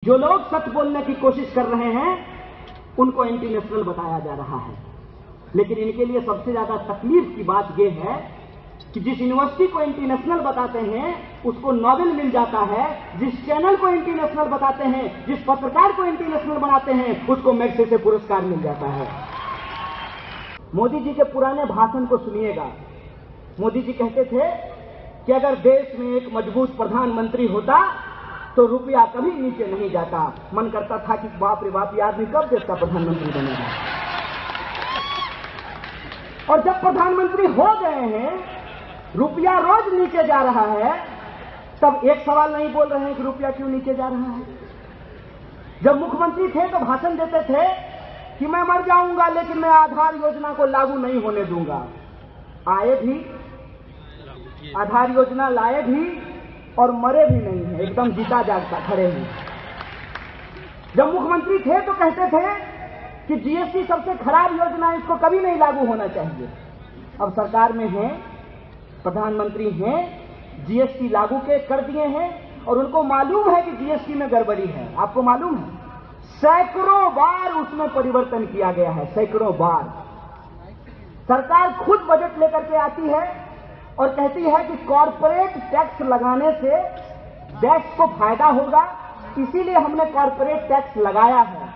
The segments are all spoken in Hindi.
जो लोग सच बोलने की कोशिश कर रहे हैं उनको एंटी नेशनल बताया जा रहा है, लेकिन इनके लिए सबसे ज्यादा तकलीफ की बात यह है कि जिस यूनिवर्सिटी को एंटी नेशनल बताते हैं उसको नोबेल मिल जाता है, जिस चैनल को एंटी नेशनल बताते हैं, जिस पत्रकार को एंटी नेशनल बनाते हैं उसको मैग्सेसे से पुरस्कार मिल जाता है। मोदी जी के पुराने भाषण को सुनिएगा। मोदी जी कहते थे कि अगर देश में एक मजबूत प्रधानमंत्री होता तो रुपया कभी नीचे नहीं जाता। मन करता था कि बाप रे बाप, ये आदमी कब देश का प्रधानमंत्री बनेगा। और जब प्रधानमंत्री हो गए हैं, रुपया रोज नीचे जा रहा है, तब एक सवाल नहीं बोल रहे हैं कि रुपया क्यों नीचे जा रहा है। जब मुख्यमंत्री थे तो भाषण देते थे कि मैं मर जाऊंगा लेकिन मैं आधार योजना को लागू नहीं होने दूंगा। आए भी, आधार योजना लाए भी और मरे भी नहीं है, एकदम जीता जागता खड़े हैं। जब मुख्यमंत्री थे तो कहते थे कि जीएसटी सबसे खराब योजना, इसको कभी नहीं लागू होना चाहिए। अब सरकार में हैं, प्रधानमंत्री हैं, जीएसटी लागू कर दिए हैं और उनको मालूम है कि जीएसटी में गड़बड़ी है। आपको मालूम है, सैकड़ों बार उसमें परिवर्तन किया गया है, सैकड़ों बार। सरकार खुद बजट लेकर के आती है और कहती है कि कॉर्पोरेट टैक्स लगाने से देश को फायदा होगा, इसीलिए हमने कॉर्पोरेट टैक्स लगाया है।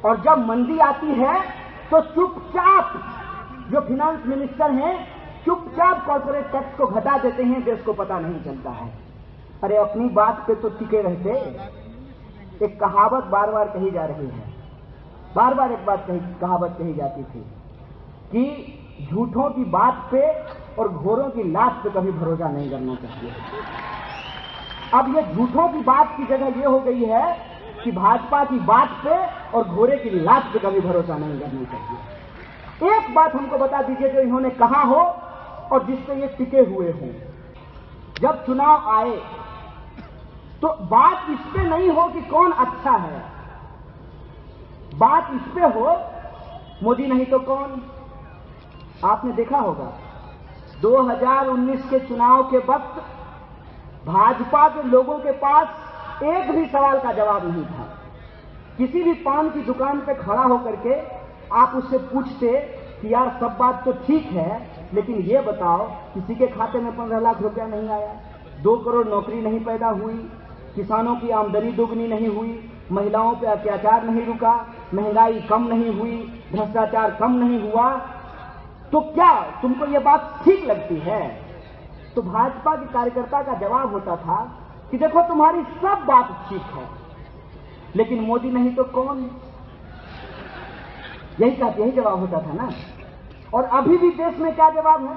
और जब मंदी आती है तो चुपचाप जो फाइनेंस मिनिस्टर हैं चुपचाप कॉर्पोरेट टैक्स को घटा देते हैं, देश को पता नहीं चलता है। अरे अपनी बात पे तो टिके रहते। एक कहावत बार बार कही जा रही है, बार बार एक कहावत कही जाती थी कि झूठों की बात पे और घोरों की लात पे कभी भरोसा नहीं करना चाहिए। अब ये झूठों की बात की जगह ये हो गई है कि भाजपा की बात पे और घोड़े की लात पे कभी भरोसा नहीं करना चाहिए। एक बात हमको बता दीजिए जो इन्होंने कहा हो और जिस पे ये टिके हुए हों। जब चुनाव आए तो बात इस पे नहीं हो कि कौन अच्छा है, बात इस पे हो मोदी नहीं तो कौन। आपने देखा होगा 2019 के चुनाव के वक्त भाजपा के लोगों के पास एक भी सवाल का जवाब नहीं था। किसी भी पान की दुकान पे खड़ा होकर के आप उससे पूछते कि यार सब बात तो ठीक है, लेकिन ये बताओ किसी के खाते में 15 लाख रुपया नहीं आया, 2 करोड़ नौकरी नहीं पैदा हुई, किसानों की आमदनी दोगुनी नहीं हुई, महिलाओं पे अत्याचार नहीं रुका, महंगाई कम नहीं हुई, भ्रष्टाचार कम नहीं हुआ, तो क्या तुमको ये बात ठीक लगती है? तो भाजपा के कार्यकर्ता का जवाब होता था कि देखो तुम्हारी सब बात ठीक है, लेकिन मोदी नहीं तो कौन। यही जवाब होता था ना। और अभी भी देश में क्या जवाब है?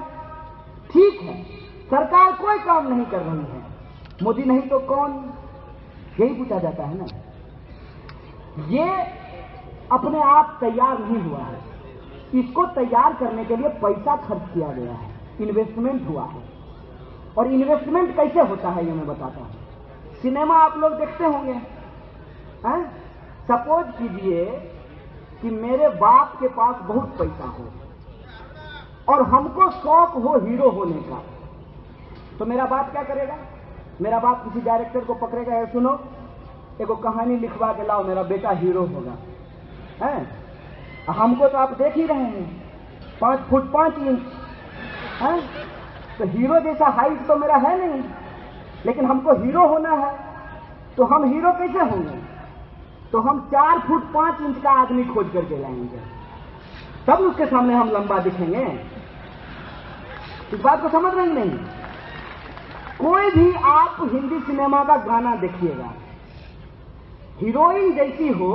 ठीक है, सरकार कोई काम नहीं कर रही है, मोदी नहीं तो कौन, यही पूछा जाता है ना। ये अपने आप तैयार नहीं हुआ है, इसको तैयार करने के लिए पैसा खर्च किया गया है, इन्वेस्टमेंट हुआ है। और इन्वेस्टमेंट कैसे होता है ये मैं बताता हूं। सिनेमा आप लोग देखते होंगे, हैं? सपोज कीजिए कि मेरे बाप के पास बहुत पैसा हो और हमको शौक हो हीरो होने का, तो मेरा बाप क्या करेगा? मेरा बाप किसी डायरेक्टर को पकड़ेगा, है सुनो एगो कहानी लिखवा के लाओ, मेरा बेटा हीरो होगा। हैं? हमको तो आप देख ही रहे हैं 5 फुट 5 इंच, हैं? तो हीरो जैसा हाइट तो मेरा है नहीं, लेकिन हमको हीरो होना है, तो हम हीरो कैसे होंगे? तो हम 4 फुट 5 इंच का आदमी खोज करके लाएंगे, तब उसके सामने हम लंबा दिखेंगे। इस बात को समझ रहे नहीं? कोई भी आप हिंदी सिनेमा का गाना देखिएगा, हीरोइन जैसी हो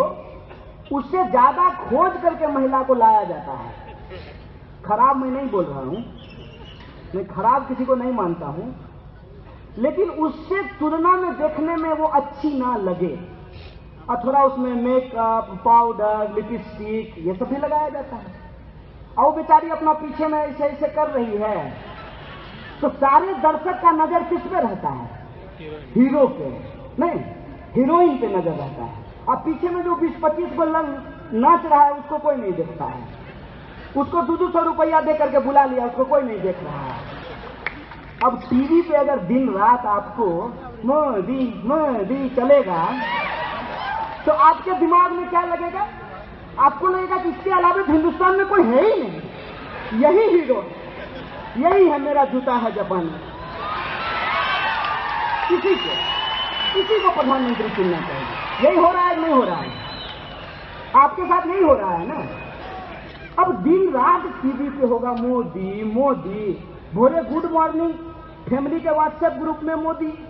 उससे ज्यादा खोज करके महिला को लाया जाता है। खराब मैं नहीं बोल रहा हूं, मैं खराब किसी को नहीं मानता हूं, लेकिन उससे तुलना में देखने में वो अच्छी ना लगे और थोड़ा उसमें मेकअप, पाउडर, लिपस्टिक ये सब भी लगाया जाता है। और बेचारी अपना पीछे में ऐसे ऐसे कर रही है, तो सारे दर्शक का नजर किस पे रहता है? हीरो पे नहीं, हीरोइन पे नजर रहता है। अब पीछे में जो 20-25 को नाच रहा है उसको कोई नहीं देखता है, उसको 200 रुपया दे करके बुला लिया, उसको कोई नहीं देख रहा है। अब टीवी पे अगर दिन रात आपको मोदी मोदी चलेगा तो आपके दिमाग में क्या लगेगा? आपको लगेगा कि इसके अलावा हिंदुस्तान में कोई है ही नहीं, यही हीरो है, यही है मेरा जूता है जापान में। किसी को प्रधानमंत्री चुनना चाहिए। यही हो रहा है, नहीं हो रहा है? आपके साथ यही हो रहा है ना। अब दिन रात टीवी पे होगा मोदी मोदी, भोरे गुड मॉर्निंग फैमिली के व्हाट्सएप ग्रुप में मोदी,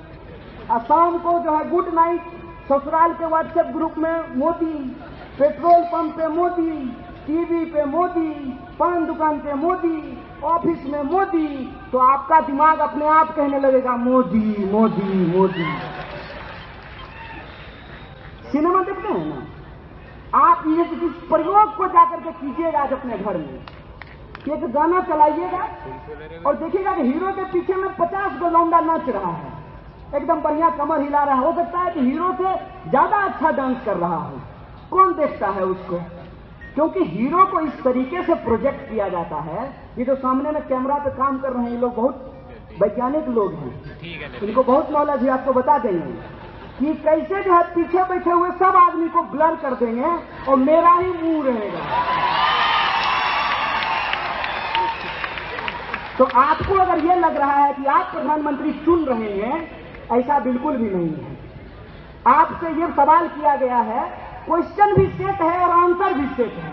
शाम को जो है गुड नाइट ससुराल के व्हाट्सएप ग्रुप में मोदी, पेट्रोल पंप पे मोदी, टीवी पे मोदी, पान दुकान पे मोदी, ऑफिस में मोदी। तो आपका दिमाग अपने आप कहने लगेगा मोदी मोदी मोदी। सिनेमा देखते हैं ना आप, ये इस प्रयोग को जाकर के कीजिएगा आज अपने घर में। एक गाना चलाइएगा और देखिएगा कि हीरो के पीछे में 50 गो लौंडा नाच रहा है, एकदम बढ़िया कमर हिला रहा है। हो सकता है कि हीरो से ज्यादा अच्छा डांस कर रहा हो। कौन देखता है उसको? क्योंकि हीरो को इस तरीके से प्रोजेक्ट किया जाता है। ये जो सामने में कैमरा पे काम कर रहे हैं, ये लोग बहुत वैज्ञानिक लोग हैं, इनको बहुत नॉलेज है। आपको बता देंगे कि कैसे जो है पीछे बैठे हुए सब आदमी को ब्लर कर देंगे और मेरा ही मुंह रहेगा। तो आपको अगर ये लग रहा है कि आप प्रधानमंत्री चुन रहे हैं, ऐसा बिल्कुल भी नहीं है। आपसे ये सवाल किया गया है, क्वेश्चन भी सेट है और आंसर भी सेट है।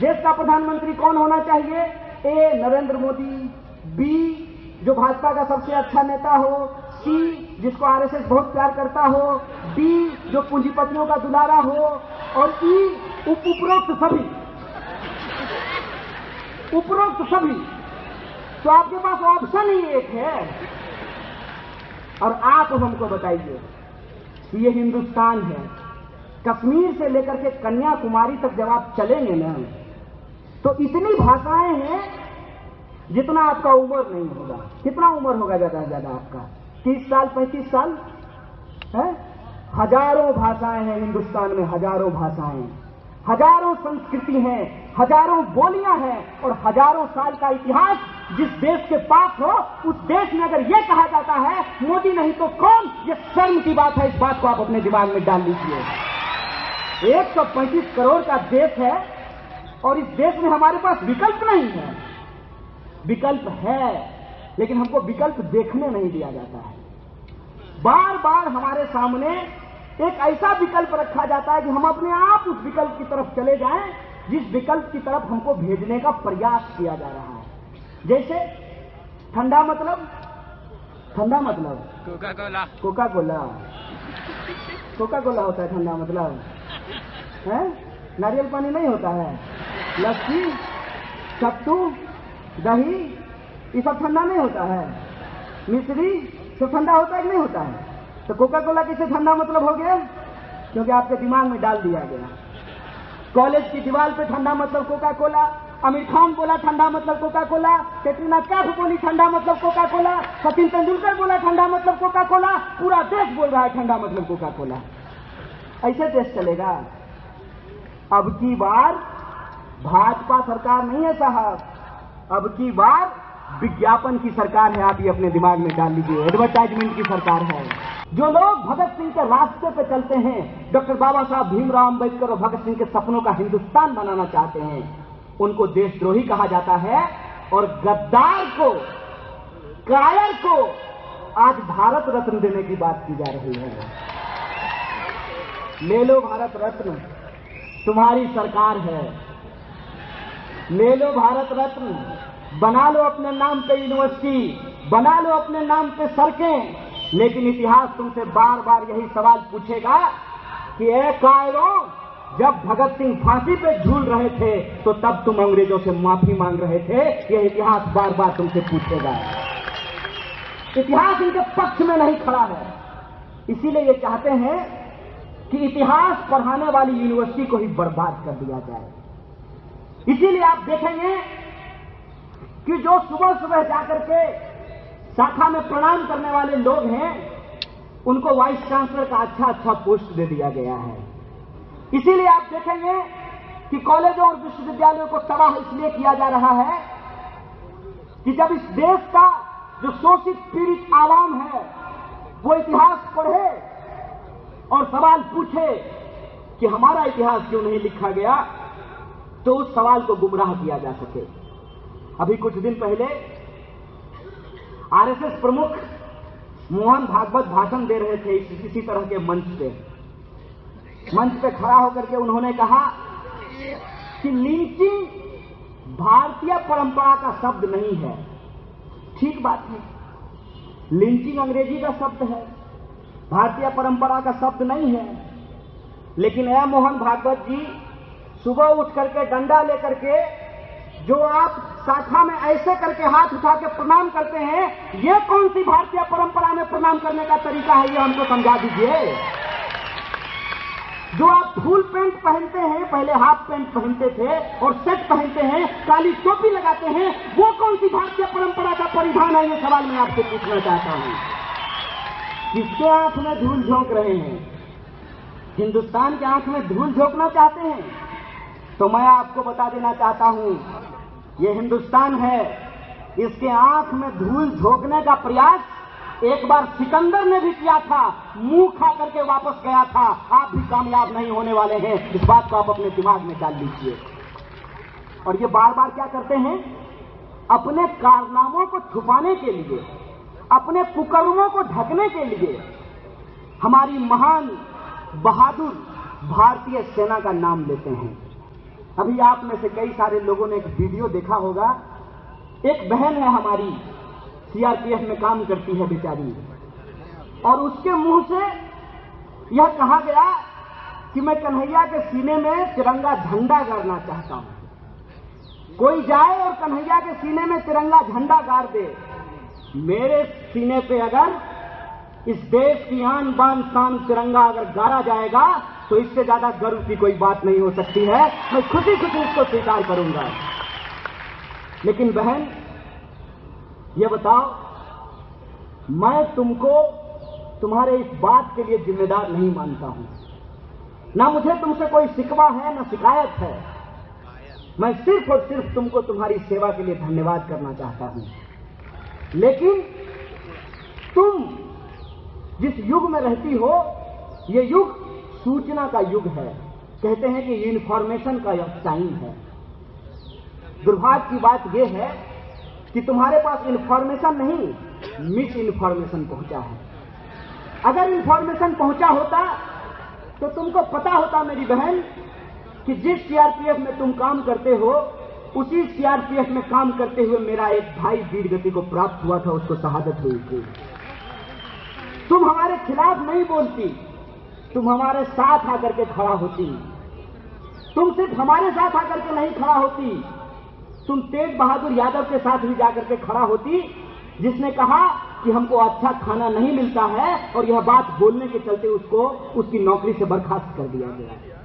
देश का प्रधानमंत्री कौन होना चाहिए? ए नरेंद्र मोदी, बी जो भाजपा का सबसे अच्छा नेता हो, सी जिसको आरएसएस बहुत प्यार करता हो, डी जो पूंजीपतियों का दुलारा हो, और ई उपरोक्त सभी। तो आपके पास ऑप्शन ही एक है। और आप हमको बताइए, ये हिंदुस्तान है, कश्मीर से लेकर के कन्याकुमारी तक जब आप चलेंगे ना, तो इतनी भाषाएं हैं जितना आपका उम्र नहीं होगा। कितना उम्र होगा ज्यादा से ज्यादा आपका? 30 साल 35 साल है। हजारों भाषाएं हैं हिंदुस्तान में, हजारों भाषाएं, हजारों संस्कृति हैं, हजारों बोलियां हैं और हजारों साल का इतिहास जिस देश के पास हो, उस देश में अगर यह कहा जाता है मोदी नहीं तो कौन, ये शर्म की बात है। इस बात को आप अपने दिमाग में डाल लीजिए। 135 करोड़ का देश है और इस देश में हमारे पास विकल्प नहीं है। विकल्प है लेकिन हमको विकल्प देखने नहीं दिया जाता है। बार बार हमारे सामने एक ऐसा विकल्प रखा जाता है कि हम अपने आप उस विकल्प की तरफ चले जाएं जिस विकल्प की तरफ हमको भेजने का प्रयास किया जा रहा है। जैसे ठंडा मतलब कोका कोला होता है ठंडा मतलब है। नारियल पानी नहीं होता है, लस्सी, सत्तू, दही, ये सब ठंडा नहीं होता है। मिश्री सब ठंडा होता है कि नहीं होता है? तो कोका कोला किसे ठंडा मतलब हो गया? क्योंकि आपके दिमाग में डाल दिया गया। कॉलेज की दीवार पे ठंडा मतलब कोका कोला, आमिर खान बोला ठंडा मतलब कोका कोला, कैटरीना कैफ बोली ठंडा मतलब कोका कोला, सचिन तेंदुलकर बोला ठंडा मतलब कोका कोला, पूरा देश बोल रहा है ठंडा मतलब कोका कोला। ऐसे देश चलेगा? अब की बार भाजपा सरकार नहीं है साहब, अब की बार विज्ञापन की सरकार है। आप ये अपने दिमाग में डाल लीजिए, एडवर्टाइजमेंट की सरकार है। जो लोग भगत सिंह के रास्ते पे चलते हैं, डॉक्टर बाबा साहब भीमराव अंबेडकर और भगत सिंह के सपनों का हिंदुस्तान बनाना चाहते हैं, उनको देशद्रोही कहा जाता है। और गद्दार को, कायर को आज भारत रत्न देने की बात की जा रही है। ले लो भारत रत्न, तुम्हारी सरकार है, ले लो भारत रत्न, बना लो अपने नाम पे यूनिवर्सिटी, बना लो अपने नाम पे सड़कें। लेकिन इतिहास तुमसे बार बार यही सवाल पूछेगा कि ए कायरों, जब भगत सिंह फांसी पे झूल रहे थे तो तब तुम अंग्रेजों से माफी मांग रहे थे। यह इतिहास बार बार तुमसे पूछेगा। इतिहास इनके पक्ष में नहीं खड़ा है। इसीलिए ये चाहते हैं कि इतिहास पढ़ाने वाली यूनिवर्सिटी को ही बर्बाद कर दिया जाए। इसीलिए आप देखेंगे कि जो सुबह सुबह जाकर के शाखा में प्रणाम करने वाले लोग हैं, उनको वाइस चांसलर का अच्छा पोस्ट दे दिया गया है। इसीलिए आप देखेंगे कि कॉलेजों और विश्वविद्यालयों को तबाह इसलिए किया जा रहा है कि जब इस देश का जो शोषित पीड़ित आवाम है वो इतिहास पढ़े और सवाल पूछे कि हमारा इतिहास क्यों नहीं लिखा गया, तो उस सवाल को गुमराह किया जा सके। अभी कुछ दिन पहले आरएसएस प्रमुख मोहन भागवत भाषण दे रहे थे इसी तरह के मंच पे खड़ा होकर के उन्होंने कहा कि लिंचिंग भारतीय परंपरा का शब्द नहीं है। ठीक बात है, लिंचिंग अंग्रेजी का शब्द है, भारतीय परंपरा का शब्द नहीं है। लेकिन ए मोहन भागवत जी, सुबह उठ करके डंडा लेकर के जो आप शाखा में ऐसे करके हाथ उठा के प्रणाम करते हैं, ये कौन सी भारतीय परंपरा में प्रणाम करने का तरीका है, ये हमको समझा दीजिए। जो आप फुल पैंट पहनते हैं, पहले हाफ पैंट पहनते थे और शर्ट पहनते हैं, काली टोपी लगाते हैं, वो कौन सी भारतीय परंपरा का परिधान है, ये सवाल मैं आपसे पूछना चाहता हूं। किसके आंख में धूल झोंक रहे हैं? हिंदुस्तान के आंख में धूल झोंकना चाहते हैं? तो मैं आपको बता देना चाहता हूं, ये हिंदुस्तान है, इसके आंख में धूल झोंकने का प्रयास एक बार सिकंदर ने भी किया था, मुंह खा करके वापस गया था। आप भी कामयाब नहीं होने वाले हैं, इस बात को आप अपने दिमाग में डाल लीजिए। और ये बार बार क्या करते हैं, अपने कारनामों को छुपाने के लिए, अपने कुकर्मों को ढकने के लिए हमारी महान बहादुर भारतीय सेना का नाम लेते हैं। अभी आप में से कई सारे लोगों ने एक वीडियो देखा होगा, एक बहन है हमारी, सीआरपीएफ में काम करती है बेचारी, और उसके मुंह से यह कहा गया कि मैं कन्हैया के सीने में तिरंगा झंडा गाड़ना चाहता हूं। कोई जाए और कन्हैया के सीने में तिरंगा झंडा गाड़ दे, मेरे सीने पे अगर इस देश की आन बान शान तिरंगा अगर गाड़ा जाएगा तो इससे ज्यादा गर्व की कोई बात नहीं हो सकती है। मैं खुशी खुशी इसको स्वीकार करूंगा। लेकिन बहन, ये बताओ, मैं तुमको तुम्हारे इस बात के लिए जिम्मेदार नहीं मानता हूं, ना मुझे तुमसे कोई शिकवा है ना शिकायत है। मैं सिर्फ और सिर्फ तुमको तुम्हारी सेवा के लिए धन्यवाद करना चाहता हूं। लेकिन तुम जिस युग में रहती हो, ये युग सूचना का युग है। कहते हैं कि इन्फॉर्मेशन का टाइम है। दुर्भाग्य की बात यह है कि तुम्हारे पास इन्फॉर्मेशन नहीं, मिस इन्फॉर्मेशन पहुंचा है। अगर इन्फॉर्मेशन पहुंचा होता तो तुमको पता होता मेरी बहन कि जिस सीआरपीएफ में तुम काम करते हो, उसी सीआरपीएफ में काम करते हुए मेरा एक भाई वीर गति को प्राप्त हुआ था, उसको शहादत हुई थी। तुम हमारे खिलाफ नहीं बोलती, तुम हमारे साथ आकर के खड़ा होती। तुम सिर्फ हमारे साथ आकर के नहीं खड़ा होती, तुम तेज बहादुर यादव के साथ भी जाकर के खड़ा होती, जिसने कहा कि हमको अच्छा खाना नहीं मिलता है, और यह बात बोलने के चलते उसको उसकी नौकरी से बर्खास्त कर दिया गया।